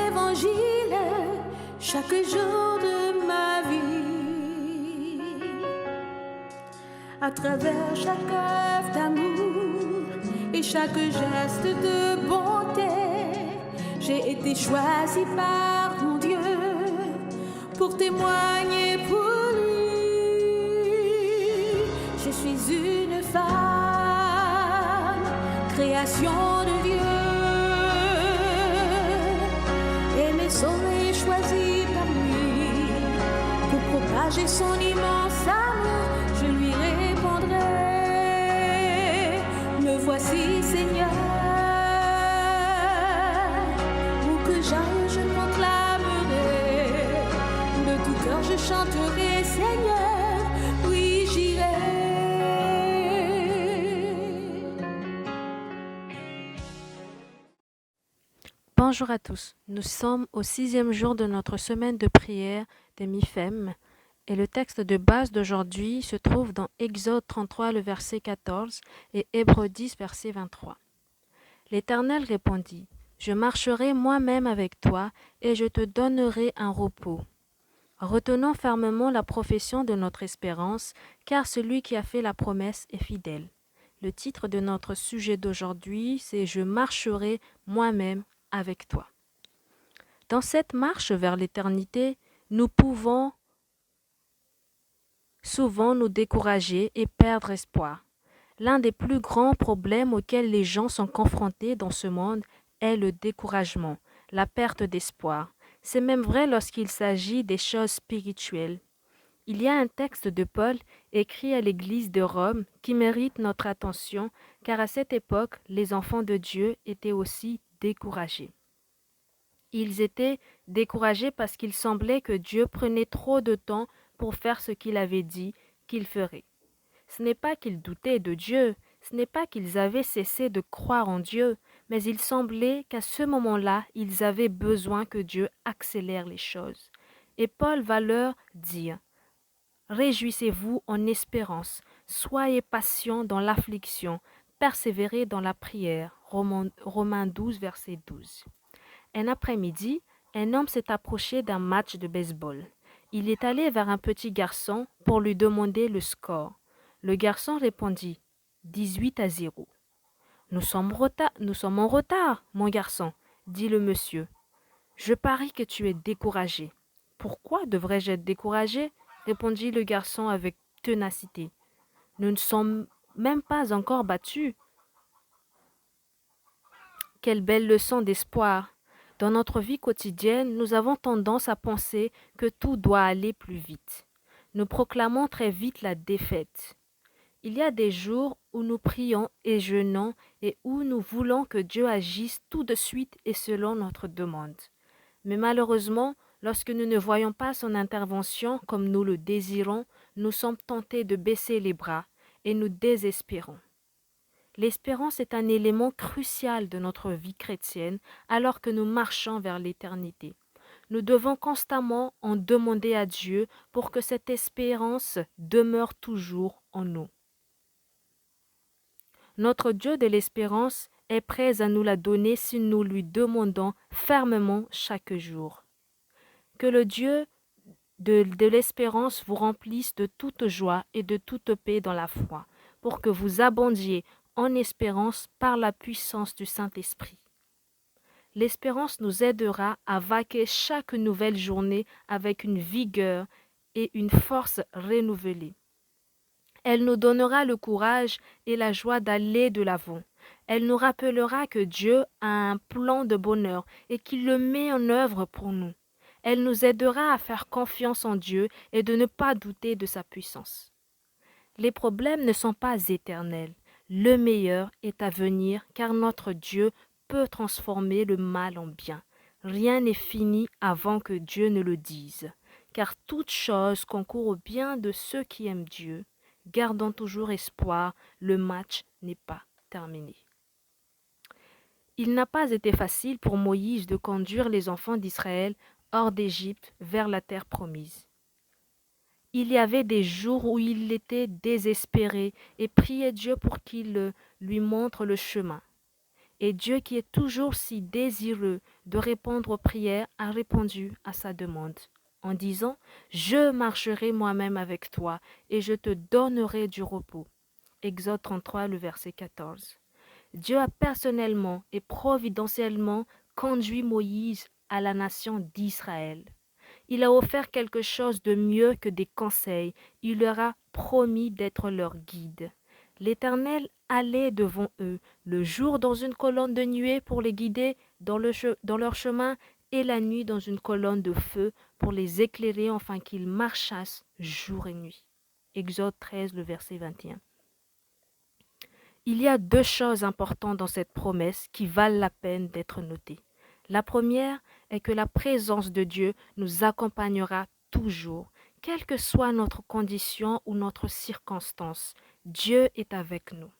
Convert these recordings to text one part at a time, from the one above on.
évangile chaque jour de ma vie. À travers chaque œuvre d'amour et chaque geste de bonté, j'ai été choisie par mon Dieu pour témoigner pour lui. Je suis une femme, création de Dieu, aimée, sauvée, choisie par lui. Pour propager son immense amour, je lui répondrai: me voici, Seigneur. Où que j'aille, je proclamerai, de tout cœur je chanterai, Seigneur, oui, j'irai. Bonjour à tous, nous sommes au 6e jour de notre semaine de prière des MIFEM et le texte de base d'aujourd'hui se trouve dans Exode 33, le verset 14 et Hébreux 10, verset 23. L'Éternel répondit: je marcherai moi-même avec toi et je te donnerai un repos. Retenons fermement la profession de notre espérance, car celui qui a fait la promesse est fidèle. Le titre de notre sujet d'aujourd'hui, c'est « Je marcherai moi-même avec toi ». Dans cette marche vers l'éternité, nous pouvons souvent nous décourager et perdre espoir. L'un des plus grands problèmes auxquels les gens sont confrontés dans ce monde est le découragement, la perte d'espoir. C'est même vrai lorsqu'il s'agit des choses spirituelles. Il y a un texte de Paul écrit à l'église de Rome qui mérite notre attention, car à cette époque, les enfants de Dieu étaient aussi découragés. Ils étaient découragés parce qu'il semblait que Dieu prenait trop de temps pour faire ce qu'il avait dit qu'il ferait. Ce n'est pas qu'ils doutaient de Dieu, ce n'est pas qu'ils avaient cessé de croire en Dieu, mais il semblait qu'à ce moment-là, ils avaient besoin que Dieu accélère les choses. Et Paul va leur dire: réjouissez-vous en espérance, soyez patients dans l'affliction, persévérez dans la prière. Romains 12, verset 12. Un après-midi, un homme s'est approché d'un match de baseball. Il est allé vers un petit garçon pour lui demander le score. Le garçon répondit: 18-0. Nous sommes en retard, mon garçon, dit le monsieur. Je parie que tu es découragé. Pourquoi devrais-je être découragé? Répondit le garçon avec ténacité. Nous ne sommes même pas encore battus. Quelle belle leçon d'espoir! Dans notre vie quotidienne, nous avons tendance à penser que tout doit aller plus vite. Nous proclamons très vite la défaite. Il y a des jours où nous prions et jeûnons et où nous voulons que Dieu agisse tout de suite et selon notre demande. Mais malheureusement, lorsque nous ne voyons pas son intervention comme nous le désirons, nous sommes tentés de baisser les bras et nous désespérons. L'espérance est un élément crucial de notre vie chrétienne alors que nous marchons vers l'éternité. Nous devons constamment en demander à Dieu pour que cette espérance demeure toujours en nous. Notre Dieu de l'espérance est prêt à nous la donner si nous lui demandons fermement chaque jour. Que le Dieu de l'espérance vous remplisse de toute joie et de toute paix dans la foi, pour que vous abondiez en espérance par la puissance du Saint-Esprit. L'espérance nous aidera à vaquer chaque nouvelle journée avec une vigueur et une force renouvelée. Elle nous donnera le courage et la joie d'aller de l'avant. Elle nous rappellera que Dieu a un plan de bonheur et qu'il le met en œuvre pour nous. Elle nous aidera à faire confiance en Dieu et de ne pas douter de sa puissance. Les problèmes ne sont pas éternels. Le meilleur est à venir car notre Dieu peut transformer le mal en bien. Rien n'est fini avant que Dieu ne le dise. Car toute chose concourt au bien de ceux qui aiment Dieu. Gardons toujours espoir, le match n'est pas terminé. Il n'a pas été facile pour Moïse de conduire les enfants d'Israël hors d'Égypte vers la terre promise. Il y avait des jours où il était désespéré et priait Dieu pour qu'il lui montre le chemin. Et Dieu qui est toujours si désireux de répondre aux prières a répondu à sa demande en disant « Je marcherai moi-même avec toi et je te donnerai du repos ». Exode 33, le verset 14. Dieu a personnellement et providentiellement conduit Moïse à la nation d'Israël. Il a offert quelque chose de mieux que des conseils. Il leur a promis d'être leur guide. L'Éternel allait devant eux, le jour dans une colonne de nuée pour les guider dans leur chemin, et la nuit dans une colonne de feu pour les éclairer afin qu'ils marchassent jour et nuit. Exode 13, le verset 21. Il y a deux choses importantes dans cette promesse qui valent la peine d'être notées. La première est que la présence de Dieu nous accompagnera toujours, quelle que soit notre condition ou notre circonstance. Dieu est avec nous.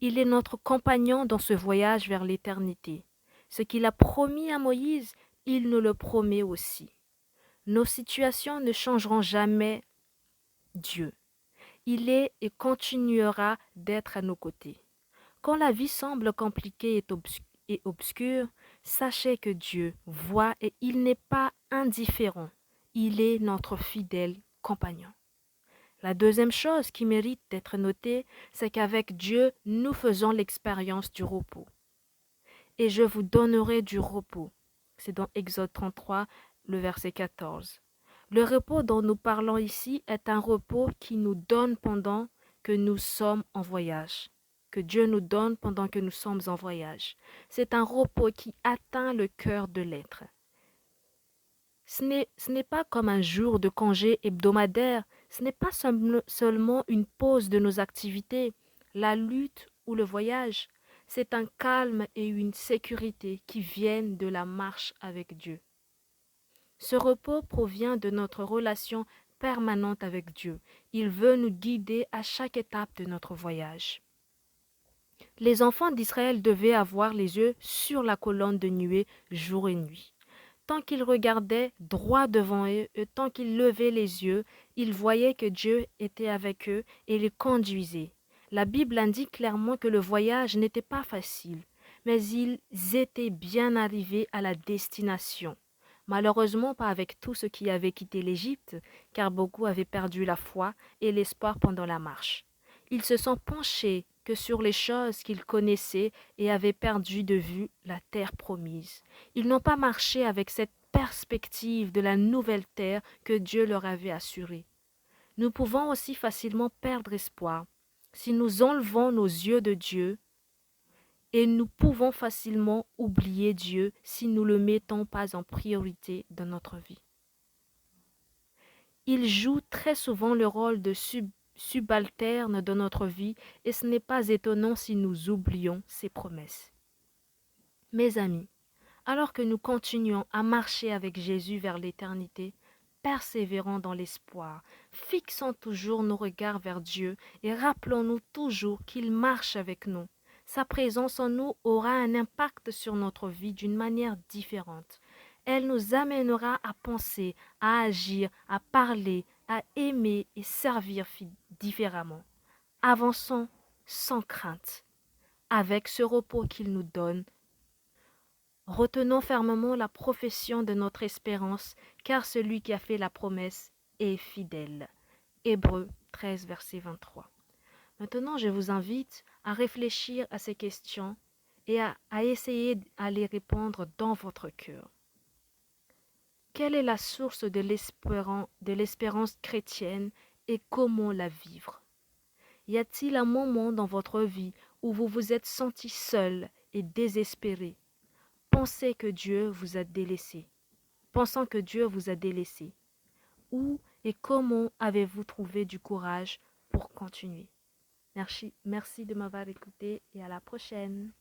Il est notre compagnon dans ce voyage vers l'éternité. Ce qu'il a promis à Moïse, il nous le promet aussi. Nos situations ne changeront jamais Dieu. Il est et continuera d'être à nos côtés. Quand la vie semble compliquée et obscure, sachez que Dieu voit et il n'est pas indifférent. Il est notre fidèle compagnon. La deuxième chose qui mérite d'être notée, c'est qu'avec Dieu, nous faisons l'expérience du repos. Et je vous donnerai du repos. C'est dans Exode 33, le verset 14. Le repos dont nous parlons ici est un repos qui nous donne pendant que nous sommes en voyage. Que Dieu nous donne pendant que nous sommes en voyage. C'est un repos qui atteint le cœur de l'être. Ce n'est pas comme un jour de congé hebdomadaire, ce n'est pas seulement une pause de nos activités, la lutte ou le voyage. C'est un calme et une sécurité qui viennent de la marche avec Dieu. Ce repos provient de notre relation permanente avec Dieu. Il veut nous guider à chaque étape de notre voyage. Les enfants d'Israël devaient avoir les yeux sur la colonne de nuée jour et nuit. Tant qu'ils regardaient droit devant eux et tant qu'ils levaient les yeux, ils voyaient que Dieu était avec eux et les conduisait. La Bible indique clairement que le voyage n'était pas facile, mais ils étaient bien arrivés à la destination. Malheureusement pas avec tous ceux qui avaient quitté l'Égypte, car beaucoup avaient perdu la foi et l'espoir pendant la marche. Ils se sont penchés que sur les choses qu'ils connaissaient et avaient perdu de vue la terre promise. Ils n'ont pas marché avec cette perspective de la nouvelle terre que Dieu leur avait assurée. Nous pouvons aussi facilement perdre espoir si nous enlevons nos yeux de Dieu, et nous pouvons facilement oublier Dieu si nous ne le mettons pas en priorité dans notre vie. Il joue très souvent le rôle de subalterne dans notre vie et ce n'est pas étonnant si nous oublions ses promesses. Mes amis, alors que nous continuons à marcher avec Jésus vers l'éternité, persévérons dans l'espoir, fixons toujours nos regards vers Dieu et rappelons-nous toujours qu'il marche avec nous. Sa présence en nous aura un impact sur notre vie d'une manière différente. Elle nous amènera à penser, à agir, à parler, à aimer et servir différemment. Avançons sans crainte, avec ce repos qu'il nous donne. Retenons fermement la profession de notre espérance, car celui qui a fait la promesse est fidèle. Hébreux 13, verset 23. Maintenant, je vous invite à réfléchir à ces questions et à essayer à les répondre dans votre cœur. Quelle est la source de l'espérance chrétienne et comment la vivre? Y a-t-il un moment dans votre vie où vous vous êtes senti seul et désespéré? Pensez que Dieu vous a délaissé. Pensant que Dieu vous a délaissé. Où et comment avez-vous trouvé du courage pour continuer? Merci de m'avoir écouté et à la prochaine.